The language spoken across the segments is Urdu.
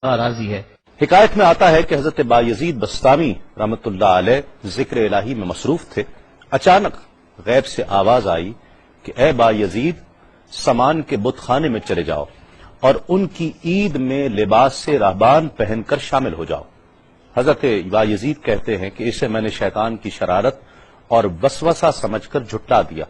راضی ہے۔ حکایت میں آتا ہے کہ حضرت بایزید بستامی رحمۃ اللہ علیہ ذکر الہی میں مصروف تھے۔ اچانک غیب سے آواز آئی کہ اے بایزید، سامان کے بت خانے میں چلے جاؤ اور ان کی عید میں لباس سے راہبان پہن کر شامل ہو جاؤ۔ حضرت بایزید کہتے ہیں کہ اسے میں نے شیطان کی شرارت اور وسوسہ سمجھ کر جھٹلا دیا،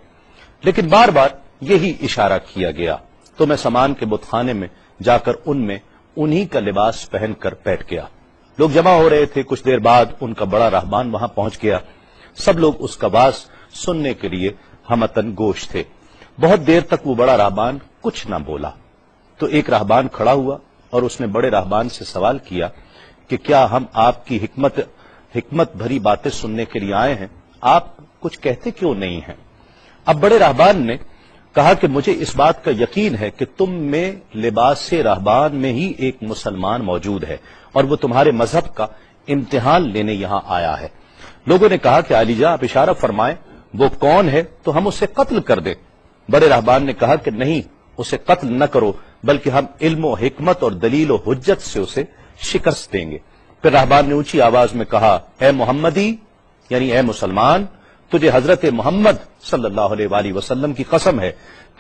لیکن بار بار یہی اشارہ کیا گیا تو میں سامان کے بت خانے میں جا کر ان میں انہی کا لباس پہن کر بیٹھ گیا۔ لوگ جمع ہو رہے تھے، کچھ دیر بعد ان کا بڑا راہبان وہاں پہنچ گیا۔ سب لوگ اس کا باز سننے کے لیے ہمتن گوش تھے۔ بہت دیر تک وہ بڑا راہبان کچھ نہ بولا تو ایک راہبان کھڑا ہوا اور اس نے بڑے راہبان سے سوال کیا کہ کیا ہم آپ کی حکمت بھری باتیں سننے کے لیے آئے ہیں، آپ کچھ کہتے کیوں نہیں ہیں؟ اب بڑے راہبان نے کہا کہ مجھے اس بات کا یقین ہے کہ تم میں لباس سے راہبان میں ہی ایک مسلمان موجود ہے اور وہ تمہارے مذہب کا امتحان لینے یہاں آیا ہے۔ لوگوں نے کہا کہ علی جاں آپ اشارہ فرمائیں، وہ کون ہے تو ہم اسے قتل کر دیں۔ بڑے راہبان نے کہا کہ نہیں، اسے قتل نہ کرو، بلکہ ہم علم و حکمت اور دلیل و حجت سے اسے شکست دیں گے۔ پھر راہبان نے اونچی آواز میں کہا، اے محمدی، یعنی اے مسلمان، تجھے حضرت محمد صلی اللہ علیہ وآلہ وسلم کی قسم ہے،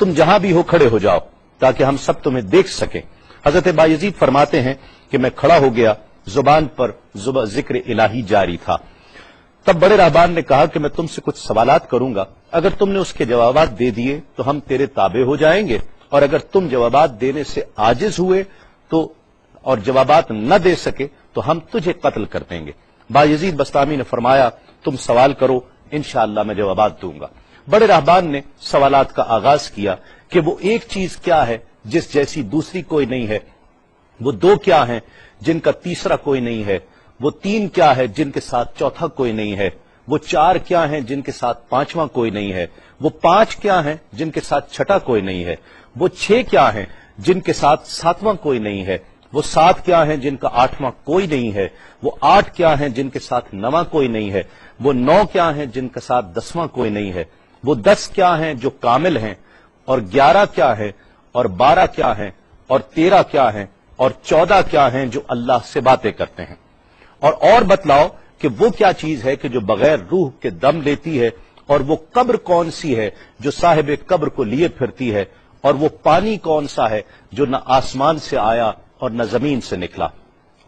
تم جہاں بھی ہو کھڑے ہو جاؤ تاکہ ہم سب تمہیں دیکھ سکیں۔ حضرت بایزید فرماتے ہیں کہ میں کھڑا ہو گیا، زبان پر ذکر الہی جاری تھا۔ تب بڑے راہبان نے کہا کہ میں تم سے کچھ سوالات کروں گا، اگر تم نے اس کے جوابات دے دیے تو ہم تیرے تابع ہو جائیں گے، اور اگر تم جوابات دینے سے عاجز ہوئے تو اور جوابات نہ دے سکے تو ہم تجھے قتل کر دیں گے۔ بایزید بستامی نے فرمایا، تم سوال کرو، انشاءاللہ میں جوابات دوں گا۔ بڑے راہبان نے سوالات کا آغاز کیا کہ وہ ایک چیز کیا ہے جس جیسی دوسری کوئی نہیں ہے، وہ دو کیا ہیں جن کا تیسرا کوئی نہیں ہے، وہ تین کیا ہے جن کے ساتھ چوتھا کوئی نہیں ہے، وہ چار کیا ہیں جن کے ساتھ پانچواں کوئی نہیں ہے، وہ پانچ کیا ہیں جن کے ساتھ چھٹا کوئی نہیں ہے، وہ چھ کیا ہیں جن کے ساتھ ساتواں کوئی نہیں ہے، وہ سات کیا ہیں جن کا آٹھواں کوئی نہیں ہے، وہ آٹھ کیا ہیں جن کے ساتھ نواں کوئی نہیں ہے، وہ نو کیا ہیں جن کے ساتھ دسواں کوئی نہیں ہے، وہ 10 کیا ہیں جو کامل ہیں، اور 11 کیا ہیں، اور 12 کیا ہیں، اور 13 کیا ہیں، اور 14 کیا ہیں جو اللہ سے باتیں کرتے ہیں۔ اور بتلاؤ کہ وہ کیا چیز ہے کہ جو بغیر روح کے دم لیتی ہے، اور وہ قبر کون سی ہے جو صاحب قبر کو لیے پھرتی ہے، اور وہ پانی کون سا ہے جو نہ آسمان سے آیا اور نہ زمین سے نکلا۔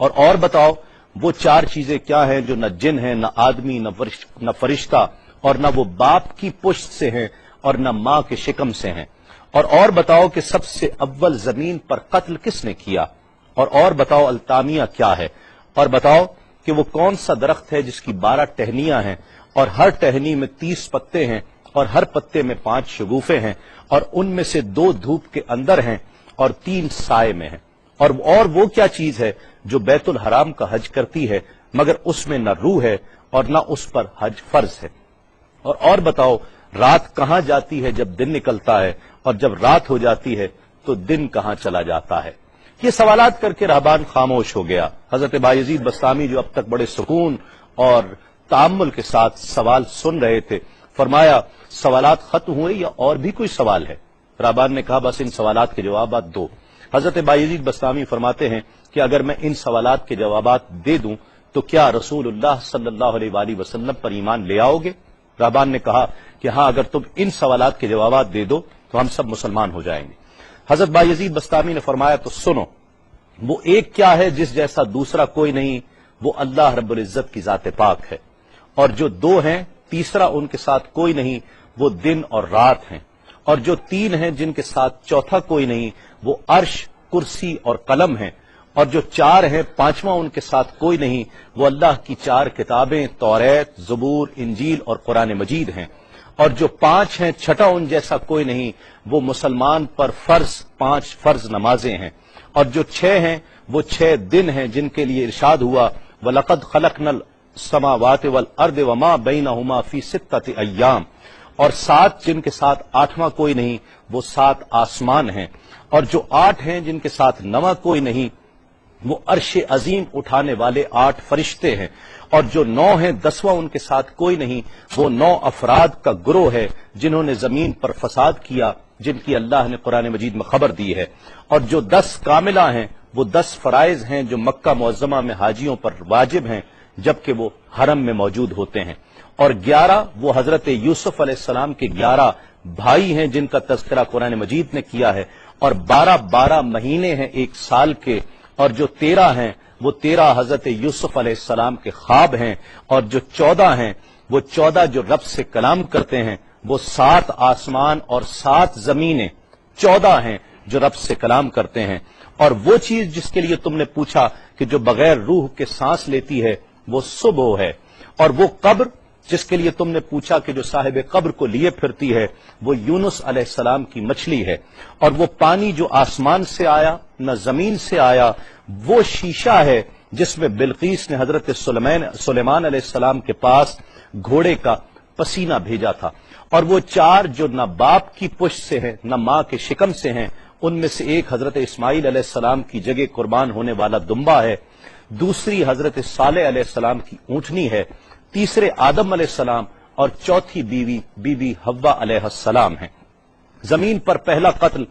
اور بتاؤ وہ چار چیزیں کیا ہیں جو نہ جن ہیں، نہ آدمی، نہ فرشتہ، اور نہ وہ باپ کی پشت سے ہیں اور نہ ماں کے شکم سے ہیں۔ اور بتاؤ کہ سب سے اول زمین پر قتل کس نے کیا، اور بتاؤ التامیہ کیا ہے، اور بتاؤ کہ وہ کون سا درخت ہے جس کی 12 ٹہنیاں ہیں اور ہر ٹہنی میں 30 پتے ہیں اور ہر پتے میں 5 شگوفے ہیں، اور ان میں سے 2 دھوپ کے اندر ہیں اور 3 سائے میں ہیں۔ اور وہ کیا چیز ہے جو بیت الحرام کا حج کرتی ہے مگر اس میں نہ روح ہے اور نہ اس پر حج فرض ہے۔ اور بتاؤ رات کہاں جاتی ہے جب دن نکلتا ہے، اور جب رات ہو جاتی ہے تو دن کہاں چلا جاتا ہے۔ یہ سوالات کر کے راہبان خاموش ہو گیا۔ حضرت بایزید بستامی جو اب تک بڑے سکون اور تأمل کے ساتھ سوال سن رہے تھے، فرمایا سوالات ختم ہوئے یا اور بھی کوئی سوال ہے؟ راہبان نے کہا بس ان سوالات کے جوابات دو۔ حضرت بایزید بستامی فرماتے ہیں کہ اگر میں ان سوالات کے جوابات دے دوں تو کیا رسول اللہ صلی اللہ علیہ وآلہ وسلم پر ایمان لے آؤ گے؟ راہبان نے کہا کہ ہاں، اگر تم ان سوالات کے جوابات دے دو تو ہم سب مسلمان ہو جائیں گے۔ حضرت بایزید بستامی نے فرمایا تو سنو، وہ ایک کیا ہے جس جیسا دوسرا کوئی نہیں، وہ اللہ رب العزت کی ذات پاک ہے، اور جو 2 ہیں تیسرا ان کے ساتھ کوئی نہیں، وہ دن اور رات ہیں، اور جو 3 ہیں جن کے ساتھ چوتھا کوئی نہیں، وہ عرش، کرسی اور قلم ہیں، اور جو 4 ہیں پانچواں ان کے ساتھ کوئی نہیں، وہ اللہ کی 4 کتابیں توریت، زبور، انجیل اور قرآن مجید ہیں، اور جو 5 ہیں چھٹا ان جیسا کوئی نہیں، وہ مسلمان پر فرض 5 فرض نمازیں ہیں، اور جو 6 ہیں وہ 6 دن ہیں جن کے لیے ارشاد ہوا وَلَقَدْ خَلَقْنَا السَّمَاوَاتِ وَالْأَرْضَ وَمَا بَيْنَهُمَا فِي 6 أَيَّامٍ، اور 7 جن کے ساتھ 8واں کوئی نہیں، وہ 7 آسمان ہیں، اور جو 8 ہیں جن کے ساتھ 9واں کوئی نہیں، وہ عرش عظیم اٹھانے والے 8 فرشتے ہیں، اور جو 9 ہیں 10واں ان کے ساتھ کوئی نہیں، وہ 9 افراد کا گروہ ہے جنہوں نے زمین پر فساد کیا، جن کی اللہ نے قرآن مجید میں خبر دی ہے، اور جو 10 کاملہ ہیں وہ 10 فرائض ہیں جو مکہ معظمہ میں حاجیوں پر واجب ہیں جبکہ وہ حرم میں موجود ہوتے ہیں، اور 11 وہ حضرت یوسف علیہ السلام کے 11 بھائی ہیں جن کا تذکرہ قرآن مجید نے کیا ہے، اور 12 مہینے ہیں ایک سال کے، اور جو 13 ہیں وہ 13 حضرت یوسف علیہ السلام کے خواب ہیں، اور جو 14 ہیں وہ 14 جو رب سے کلام کرتے ہیں، وہ 7 آسمان اور 7 زمینیں 14 ہیں جو رب سے کلام کرتے ہیں، اور وہ چیز جس کے لیے تم نے پوچھا کہ جو بغیر روح کے سانس لیتی ہے وہ صبح ہے، اور وہ قبر جس کے لیے تم نے پوچھا کہ جو صاحب قبر کو لیے پھرتی ہے وہ یونس علیہ السلام کی مچھلی ہے، اور وہ پانی جو آسمان سے آیا نہ زمین سے آیا وہ شیشہ ہے جس میں بلقیس نے حضرت سلیمان علیہ السلام کے پاس گھوڑے کا پسینہ بھیجا تھا، اور وہ 4 جو نہ باپ کی پشت سے ہیں نہ ماں کے شکم سے ہیں، ان میں سے ایک حضرت اسماعیل علیہ السلام کی جگہ قربان ہونے والا دمبا ہے، دوسری حضرت صالح علیہ السلام کی اونٹنی ہے، تیسرے آدم علیہ السلام، اور چوتھی بی بی حوا علیہ السلام ہیں۔ زمین پر پہلا قتل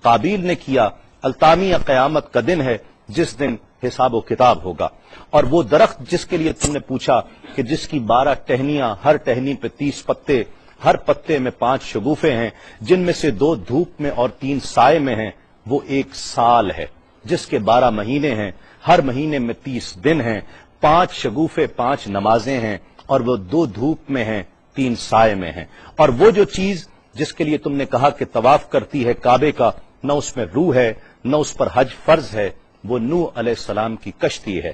قابیل نے کیا، التامیہ قیامت کا دن ہے جس دن حساب و کتاب ہوگا، اور وہ درخت جس کے لیے تم نے پوچھا کہ جس کی 12 ٹہنیاں، ہر ٹہنی پہ 30 پتے، ہر پتے میں 5 شگوفے ہیں جن میں سے 2 دھوپ میں اور 3 سائے میں ہیں، وہ 1 سال ہے جس کے 12 مہینے ہیں، ہر مہینے میں 30 دن ہیں، 5 شگوفے 5 نمازیں ہیں، اور وہ 2 دھوپ میں ہیں 3 سائے میں ہیں، اور وہ جو چیز جس کے لیے تم نے کہا کہ طواف کرتی ہے کعبے کا، نہ اس میں روح ہے نہ اس پر حج فرض ہے، وہ نوح علیہ السلام کی کشتی ہے،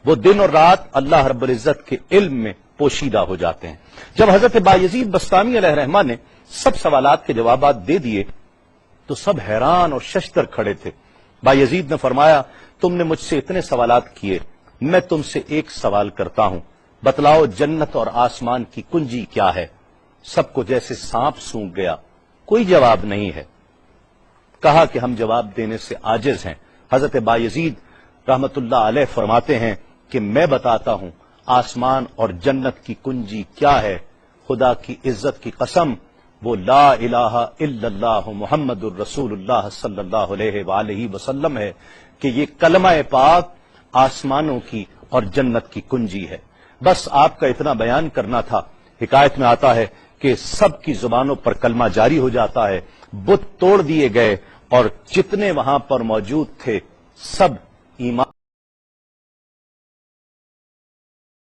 وہ دن اور رات اللہ رب العزت کے علم میں پوشیدہ ہو جاتے ہیں۔ جب حضرت بایزید بسطامی علیہ الرحمہ نے سب سوالات کے جوابات دے دیے تو سب حیران اور ششدر کھڑے تھے۔ بایزید نے فرمایا تم نے مجھ سے اتنے سوالات کیے، میں تم سے ایک سوال کرتا ہوں، بتلاؤ جنت اور آسمان کی کنجی کیا ہے؟ سب کو جیسے سانپ سونگھ گیا، کوئی جواب نہیں ہے۔ کہا کہ ہم جواب دینے سے عاجز ہیں۔ حضرت بایزید رحمت اللہ علیہ فرماتے ہیں کہ میں بتاتا ہوں آسمان اور جنت کی کنجی کیا ہے، خدا کی عزت کی قسم وہ لا الہ الا اللہ محمد الرسول اللہ صلی اللہ علیہ وآلہ وسلم ہے کہ یہ کلمہ پاک آسمانوں کی اور جنت کی کنجی ہے۔ بس آپ کا اتنا بیان کرنا تھا۔ حکایت میں آتا ہے کہ سب کی زبانوں پر کلمہ جاری ہو جاتا ہے، بت توڑ دیے گئے اور جتنے وہاں پر موجود تھے سب ایمان